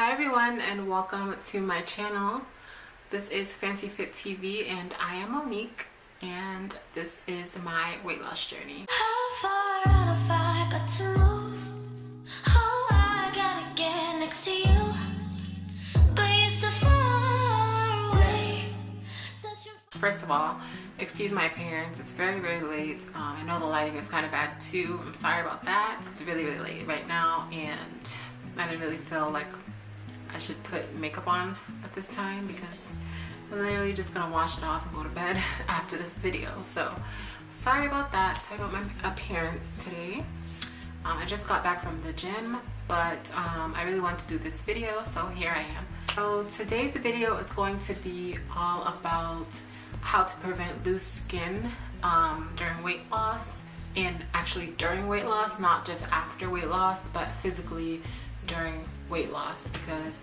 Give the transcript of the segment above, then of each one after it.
Hi everyone and welcome to my channel. This is Fancy Fit TV and I am Monique and this is my weight loss journey. How far out of I got to move? Oh, I gotta get next to you, but you're so far away. First of all, excuse my appearance. It's very late. I know the lighting is kind of bad too. I'm sorry about that. It's really late right now and I didn't really feel like I should put makeup on at this time because I'm literally just gonna wash it off and go to bed after this video. So sorry about that. Sorry about my appearance today. I just got back from the gym, but I really wanted to do this video, so here I am. So today's video is going to be all about how to prevent loose skin during weight loss, and actually during weight loss, not just after weight loss, but physically during weight loss, because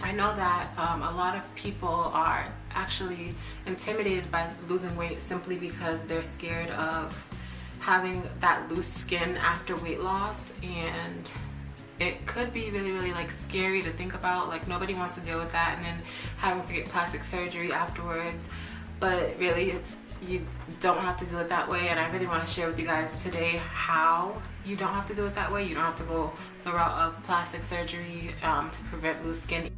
I know that a lot of people are actually intimidated by losing weight simply because they're scared of having that loose skin after weight loss, and it could be really like scary to think about. Like, nobody wants to deal with that and then having to get plastic surgery afterwards, but really you don't have to do it that way. And I really want to share with you guys today how you don't have to do it that way. You don't have to go the route of plastic surgery to prevent loose skin.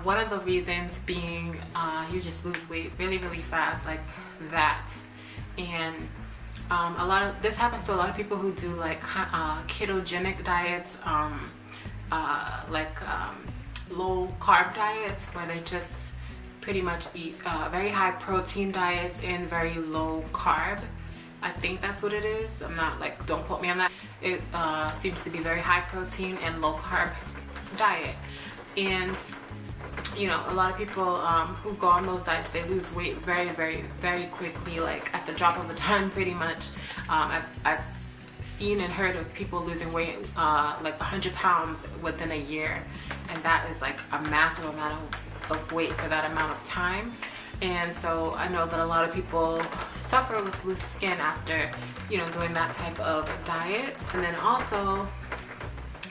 One of the reasons being you just lose weight really fast like that, and this happens to a lot of people who do like ketogenic diets, low carb diets, where they just pretty much eat very high protein diets and very low carb. I think that's what it is. I'm not, like, don't quote me on that. It seems to be very high protein and low carb diet, and you know, a lot of people who go on those diets, they lose weight very quickly, like at the drop of a dime pretty much. I've seen and heard of people losing weight like 100 pounds within a year, and that is like a massive amount of weight for that amount of time. And so I know that a lot of people suffer with loose skin after, you know, doing that type of diet. And then also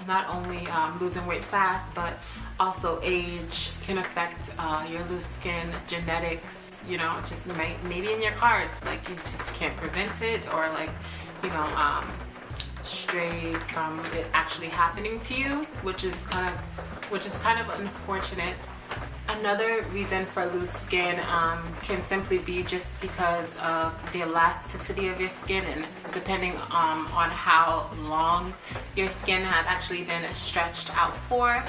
not only losing weight fast, but also age can affect your loose skin. Genetics, you know, it's just maybe in your cards, like you just can't prevent it, or like, you know, stray from it actually happening to you, which is kind of unfortunate. Another reason for loose skin can simply be just because of the elasticity of your skin, and depending on how long your skin had actually been stretched out for.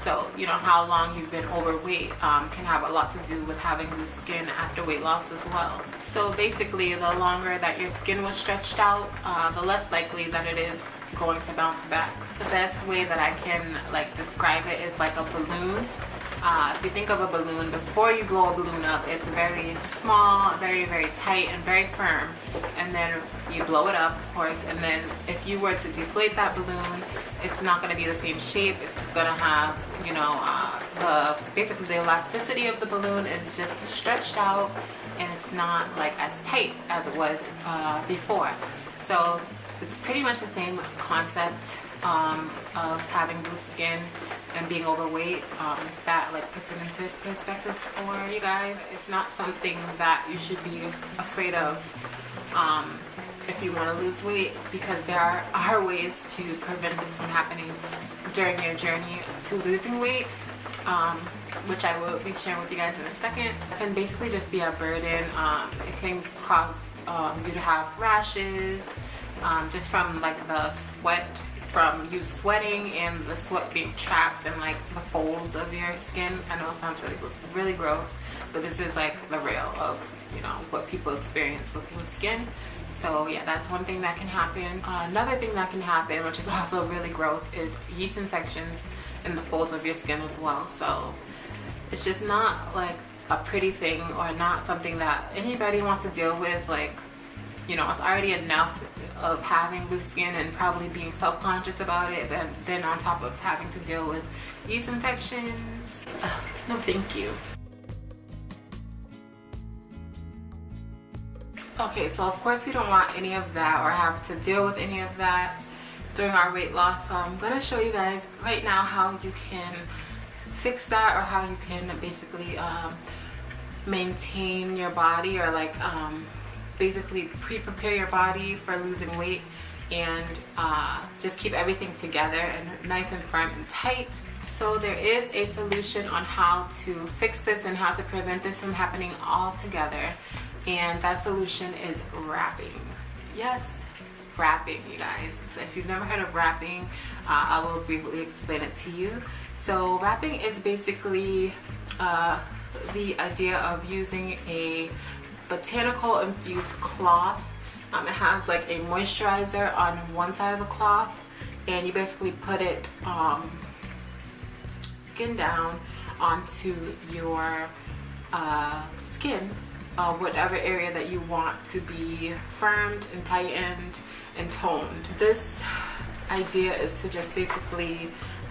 So, you know, how long you've been overweight can have a lot to do with having loose skin after weight loss as well. So basically, the longer that your skin was stretched out, the less likely that it is going to bounce back. The best way that I can like describe it is like a balloon. If you think of a balloon, before you blow a balloon up, it's very small, very tight, and very firm. And then you blow it up, of course, and then if you were to deflate that balloon, it's not going to be the same shape. It's going to have, you know, basically the elasticity of the balloon is just stretched out, and it's not like as tight as it was before. So it's pretty much the same concept of having loose skin and being overweight. If that like puts it into perspective for you guys, it's not something that you should be afraid of if you want to lose weight, because there are ways to prevent this from happening during your journey to losing weight, which I will be sharing with you guys in a second. It can basically just be a burden. It can cause you to have rashes just from like the sweat, from you sweating and the sweat being trapped in like the folds of your skin. I know it sounds really gross, but this is like the real of, you know, what people experience with loose skin. So yeah, that's one thing that can happen. Another thing that can happen, which is also really gross, is yeast infections in the folds of your skin as well. So it's just not like a pretty thing, or not something that anybody wants to deal with. Like, you know, it's already enough of having loose skin and probably being self-conscious about it, but then on top of having to deal with yeast infections, no thank you. Okay, so of course we don't want any of that or have to deal with any of that during our weight loss. So I'm gonna show you guys right now how you can fix that, or how you can basically maintain your body, or like basically pre-prepare your body for losing weight, and just keep everything together and nice and firm and tight. So there is a solution on how to fix this and how to prevent this from happening all together, and that solution is wrapping. Yes, wrapping, you guys. If you've never heard of wrapping, I will briefly explain it to you. So wrapping is basically the idea of using a botanical infused cloth. It has like a moisturizer on one side of the cloth, and you basically put it skin down onto your skin, whatever area that you want to be firmed and tightened and toned. This idea is to just basically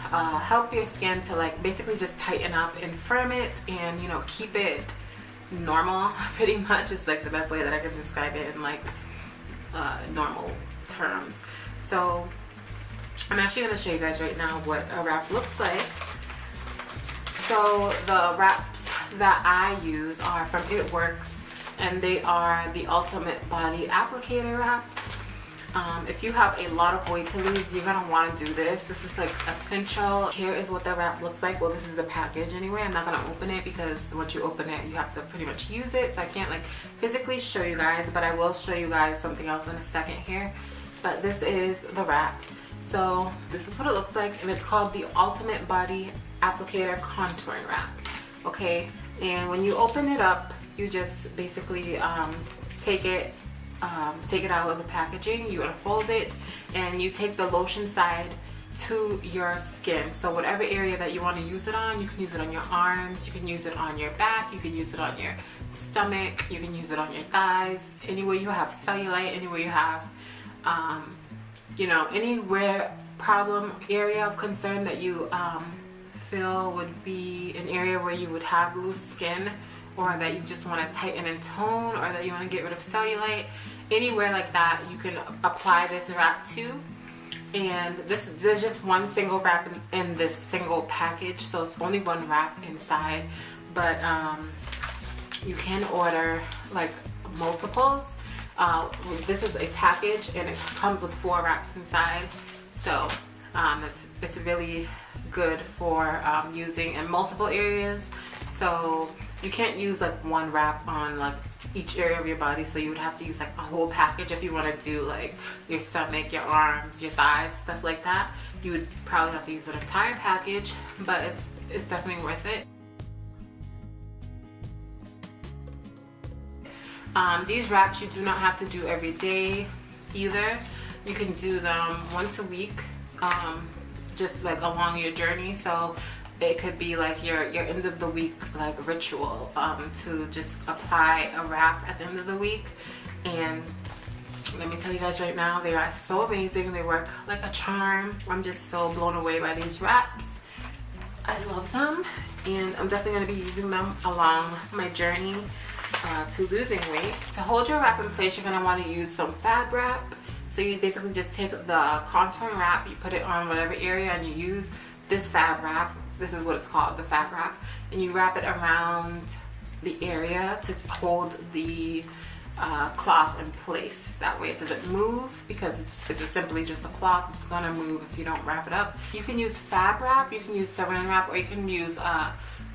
help your skin to like basically just tighten up and firm it, and you know, keep it normal. Pretty much is like the best way that I can describe it in like normal terms. So I'm actually going to show you guys right now what a wrap looks like. So the wraps that I use are from It Works, and they are the Ultimate Body Applicator wraps. If you have a lot of weight to lose, you're gonna want to do this. This is like essential. Here is what the wrap looks like. Well, this is the package anyway. I'm not gonna open it because once you open it, you have to pretty much use it. So I can't like physically show you guys, but I will show you guys something else in a second here. But this is the wrap. So this is what it looks like, and it's called the Ultimate Body Applicator Contouring Wrap. Okay, and when you open it up, you just basically take it out of the packaging, you unfold it, and you take the lotion side to your skin. So whatever area that you want to use it on, you can use it on your arms, you can use it on your back, you can use it on your stomach, you can use it on your thighs, anywhere you have cellulite, anywhere you have you know, anywhere problem area of concern that you feel would be an area where you would have loose skin, or that you just want to tighten and tone, or that you want to get rid of cellulite. Anywhere like that, you can apply this wrap to. And there's just one single wrap in this single package, so it's only one wrap inside. But you can order like multiples. This is a package, and it comes with 4 wraps inside. So it's really good for using in multiple areas. So you can't use like one wrap on like each area of your body, so you would have to use like a whole package if you want to do like your stomach, your arms, your thighs, stuff like that. You would probably have to use an entire package, but it's definitely worth it. These wraps you do not have to do every day either. You can do them once a week, just like along your journey. So it could be like your end of the week like ritual, to just apply a wrap at the end of the week. And let me tell you guys right now, they are so amazing. They work like a charm. I'm just so blown away by these wraps. I love them, and I'm definitely going to be using them along my journey to losing weight. To hold your wrap in place, you're going to want to use some fab wrap. So you basically just take the contouring wrap, you put it on whatever area, and you use this fab wrap. This is what it's called, the fab wrap, and you wrap it around the area to hold the cloth in place. That way it doesn't move, because it's simply just a cloth. It's gonna move if you don't wrap it up. You can use fab wrap, you can use saran wrap, or you can use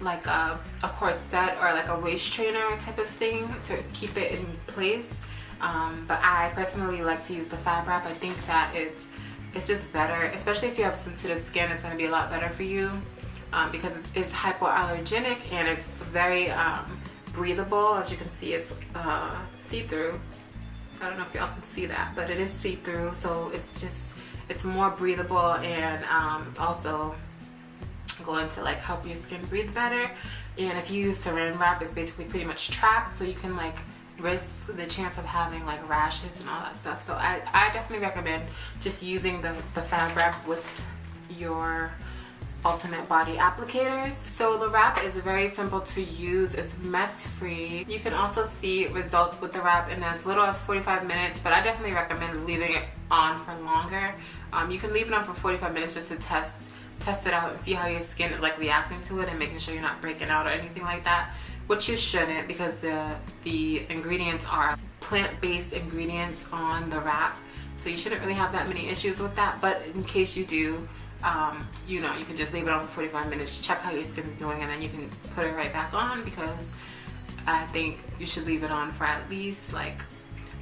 like a corset or like a waist trainer type of thing to keep it in place. But I personally like to use the fab wrap. I think that it's just better, especially if you have sensitive skin. It's going to be a lot better for you, because it's hypoallergenic, and it's very breathable. As you can see, it's see-through. I don't know if y'all can see that, but it is see-through, so it's more breathable, and it's also going to like help your skin breathe better. And if you use saran wrap, it's basically pretty much trapped, so you can like risk the chance of having like rashes and all that stuff. So I definitely recommend just using the fab wrap with your Ultimate Body Applicators. So the wrap is very simple to use. It's mess free. You can also see results with the wrap in as little as 45 minutes, but I definitely recommend leaving it on for longer. You can leave it on for 45 minutes just to test it out and see how your skin is like reacting to it and making sure you're not breaking out or anything like that, which you shouldn't, because the ingredients are plant-based ingredients on the wrap, so you shouldn't really have that many issues with that. But in case you do, you know, you can just leave it on for 45 minutes, check how your skin is doing, and then you can put it right back on, because I think you should leave it on for at least like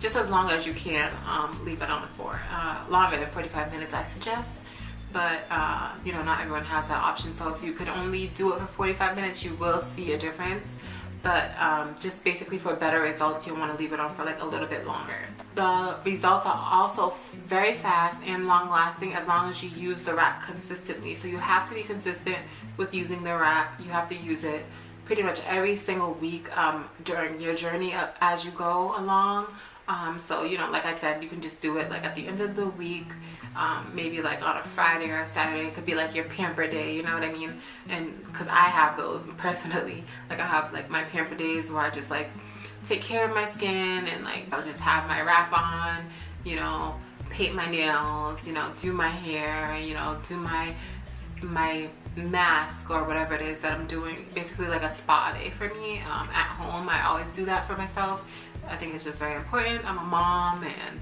just as long as you can. Leave it on for longer than 45 minutes, I suggest. But you know, not everyone has that option, so if you could only do it for 45 minutes, you will see a difference. But just basically for better results, you want to leave it on for like a little bit longer. The results are also very fast and long lasting as long as you use the wrap consistently. So you have to be consistent with using the wrap. You have to use it pretty much every single week during your journey as you go along. So, you know, like I said, you can just do it like at the end of the week, maybe like on a Friday or a Saturday. It could be like your pamper day, you know what I mean? And because I have those personally, like I have like my pamper days where I just like take care of my skin, and like I'll just have my wrap on, you know, paint my nails, you know, do my hair, you know, do my mask or whatever it is that I'm doing. Basically like a spa day for me at home. I always do that for myself. I think it's just very important. I'm a mom, and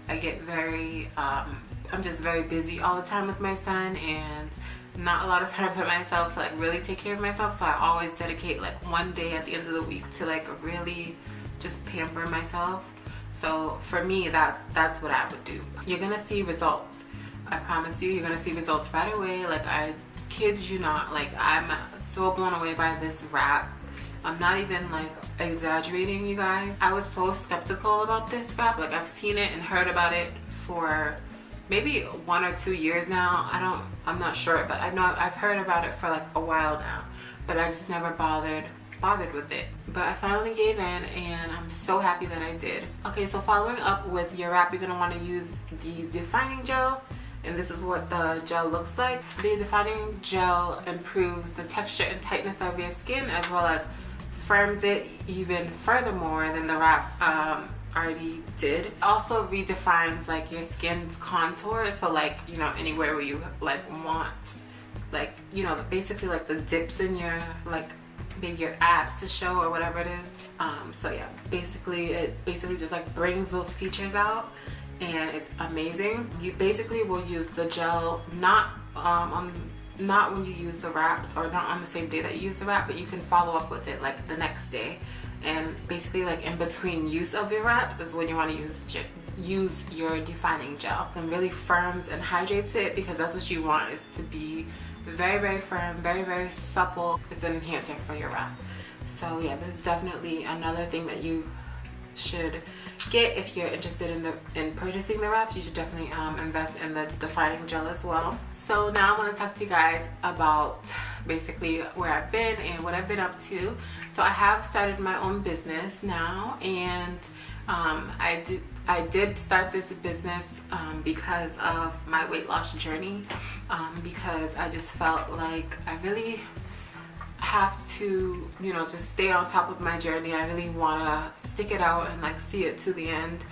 I get very I'm just very busy all the time with my son, and not a lot of time for myself to like really take care of myself. So I always dedicate like one day at the end of the week to like really just pamper myself. So for me, that's what I would do. You're gonna see results. I promise you, you're gonna see results right away. Like, I kid you not, like I'm so blown away by this wrap. I'm not even like exaggerating, you guys. I was so skeptical about this wrap. Like, I've seen it and heard about it for maybe 1 or 2 years now. I'm not sure, but I know I've heard about it for like a while now, but I just never bothered with it. But I finally gave in, and I'm so happy that I did. Okay, so following up with your wrap, you're gonna want to use the defining gel, and this is what the gel looks like. The defining gel improves the texture and tightness of your skin, as well as firms it even furthermore than the wrap already did. It also redefines like your skin's contour, so like, you know, anywhere where you like want, like, you know, basically like the dips in your like maybe your abs to show or whatever it is. So yeah, basically it just like brings those features out, and it's amazing. You basically will use the gel not when you use the wraps, or not on the same day that you use the wrap, but you can follow up with it like the next day. And basically like in between use of your wrap is when you want to use your defining gel, and really firms and hydrates it, because that's what you want, is to be very, very firm, very, very supple. It's an enhancer for your wrap. So yeah, this is definitely another thing that you should get if you're interested in purchasing the wraps. You should definitely invest in the defining gel as well. So now I want to talk to you guys about basically where I've been and what I've been up to. So I have started my own business now, and I did start this business because of my weight loss journey, because I just felt like I really have to, you know, just stay on top of my journey. I really want to stick it out and like see it to the end.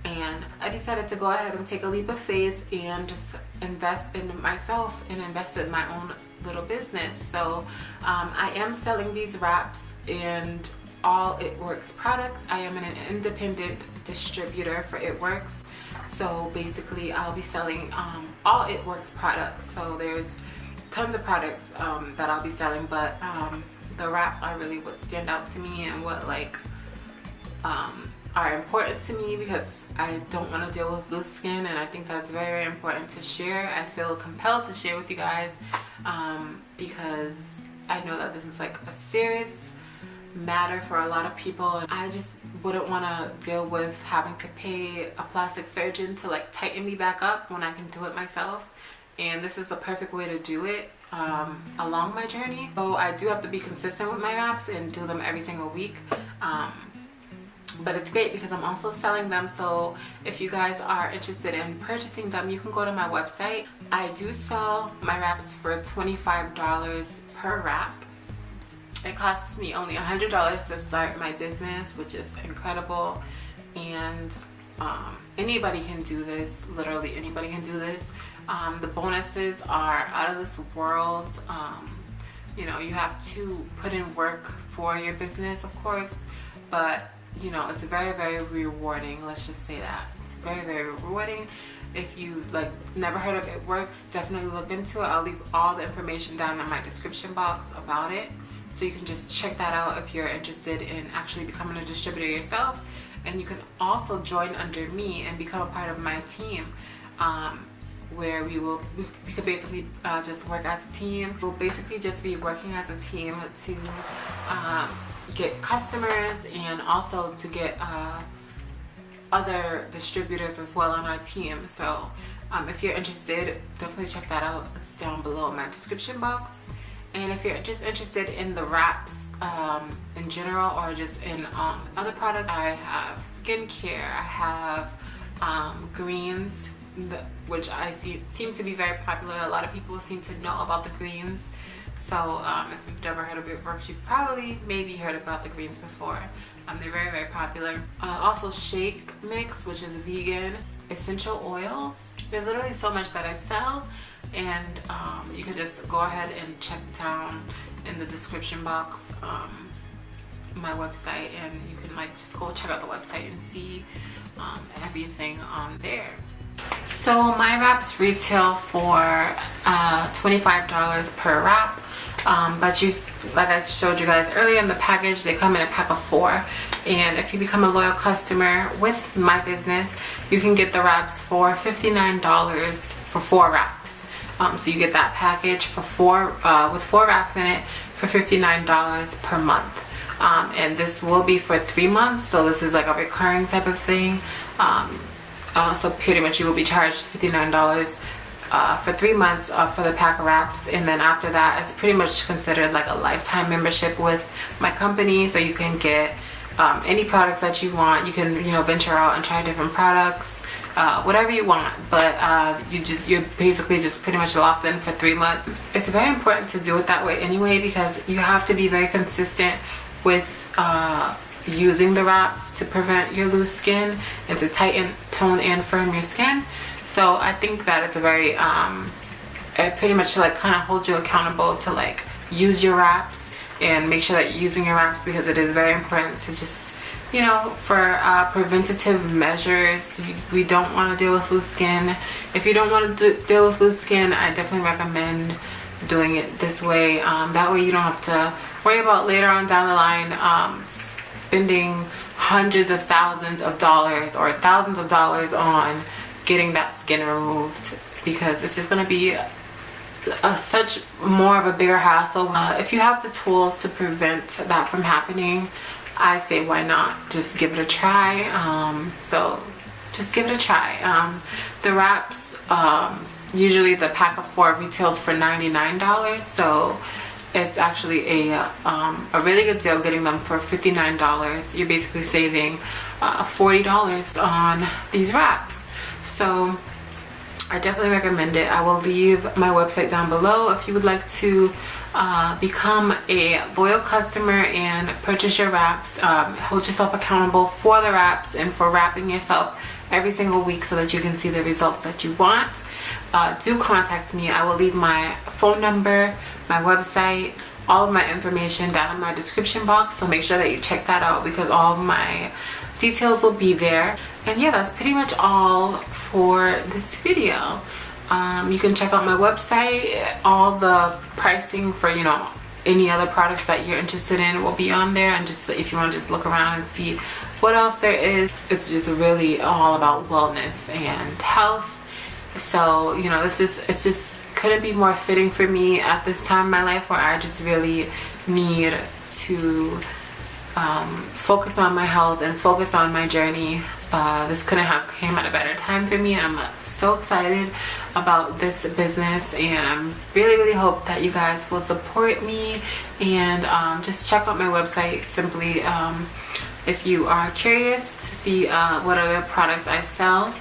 And I decided to go ahead and take a leap of faith and just invest in myself and invest in my own little business. So I am selling these wraps and all It Works products. I am an independent distributor for It Works. So basically I'll be selling all It Works products. So there's tons of products that I'll be selling, but the wraps are really what stand out to me and what like are important to me, because I don't want to deal with loose skin, and I think that's very, very important to share. I feel compelled to share with you guys because I know that this is like a serious matter for a lot of people, and I just wouldn't want to deal with having to pay a plastic surgeon to like tighten me back up when I can do it myself. And this is the perfect way to do it along my journey. So I do have to be consistent with my wraps and do them every single week. but it's great because I'm also selling them. So if you guys are interested in purchasing them, you can go to my website. I do sell my wraps for $25 per wrap. It costs me only $100 to start my business, which is incredible. And anybody can do this. Literally anybody can do this. The bonuses are out of this world. You know, you have to put in work for your business, of course, but you know, it's very, very rewarding. Let's just say that it's very, very rewarding. If you like never heard of It Works, definitely look into it. I'll leave all the information down in my description box about it, so you can just check that out if you're interested in actually becoming a distributor yourself. And you can also join under me and become a part of my team, where we could basically just work as a team. We'll basically just be working as a team to get customers and also to get other distributors as well on our team. So if you're interested, definitely check that out. It's down below in my description box. And if you're just interested in the wraps in general, or just in other products, I have skincare, I have greens, which I seem to be very popular. A lot of people seem to know about the greens. So if you've never heard of It Works, you've probably maybe heard about the greens before. They're very, very popular. Also shake mix, which is vegan. Essential oils. There's literally so much that I sell, and you can just go ahead and check down in the description box my website, and you can like just go check out the website and see everything on there. So my wraps retail for $25 per wrap, but you, like I showed you guys earlier in the package, they come in a pack of 4. And if you become a loyal customer with my business, you can get the wraps for $59 for 4 wraps. So you get that package for 4 with 4 wraps in it for $59 per month. And this will be for 3 months, so this is like a recurring type of thing. So pretty much you will be charged $59 for 3 months for the pack of wraps, and then after that it's pretty much considered like a lifetime membership with my company. So you can get any products that you want. You can, you know, venture out and try different products, whatever you want, but you're basically just pretty much locked in for 3 months. It's very important to do it that way anyway, because you have to be very consistent with using the wraps to prevent your loose skin and to tighten, tone, and firm your skin. So I think that it's a very it pretty much like kind of holds you accountable to like use your wraps and make sure that you're using your wraps, because it is very important to just, you know, for preventative measures. We don't want to deal with loose skin. If you don't want to deal with loose skin, I definitely recommend doing it this way. That way you don't have to worry about later on down the line spending hundreds of thousands of dollars or thousands of dollars on getting that skin removed, because it's just going to be such more of a bigger hassle. If you have the tools to prevent that from happening, I say why not just give it a try. So just give it a try. The wraps, usually the pack of 4 retails for $99, so it's actually a really good deal getting them for $59. You're basically saving $40 on these wraps. So I definitely recommend it. I will leave my website down below if you would like to become a loyal customer and purchase your wraps. Hold yourself accountable for the wraps and for wrapping yourself every single week so that you can see the results that you want. Do contact me. I will leave my phone number, my website, all of my information down in my description box, so make sure that you check that out, because all of my details will be there. And yeah, that's pretty much all for this video. You can check out my website. All the pricing for, you know, any other products that you're interested in will be on there, and just if you want to just look around and see what else there is. It's just really all about wellness and health. So, you know, it's just couldn't be more fitting for me at this time in my life, where I just really need to focus on my health and focus on my journey. This couldn't have came at a better time for me, and I'm so excited about this business, and I really hope that you guys will support me and just check out my website. Simply if you are curious to see what other products I sell.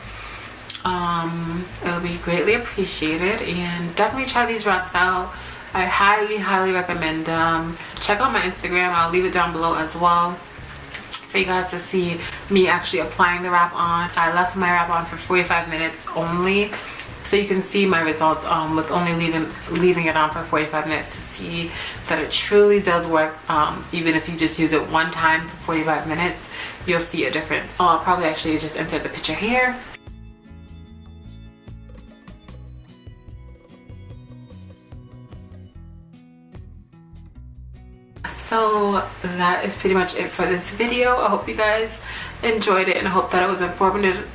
It will be greatly appreciated, and definitely try these wraps out. I highly recommend them. Check out my Instagram, I'll leave it down below as well for you guys to see me actually applying the wrap on. I left my wrap on for 45 minutes only, so you can see my results with only leaving it on for 45 minutes to see that it truly does work. Even if you just use it one time for 45 minutes, you'll see a difference. I'll probably actually just insert the picture here. So that is pretty much it for this video. I hope you guys enjoyed it, and I hope that it was informative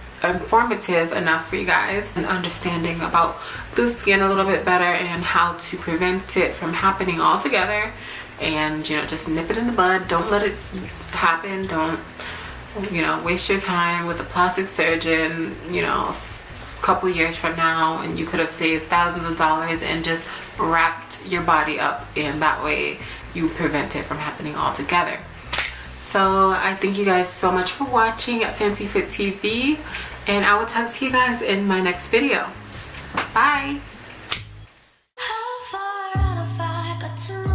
enough for you guys, and understanding about the skin a little bit better and how to prevent it from happening altogether. And you know, just nip it in the bud. Don't let it happen. Don't, you know, waste your time with a plastic surgeon, you know, a couple years from now, and you could have saved thousands of dollars and just wrapped your body up, and that way you prevent it from happening altogether. So I thank you guys so much for watching at Fancy Fit TV, and I will talk to you guys in my next video. Bye. How far out of I got to move?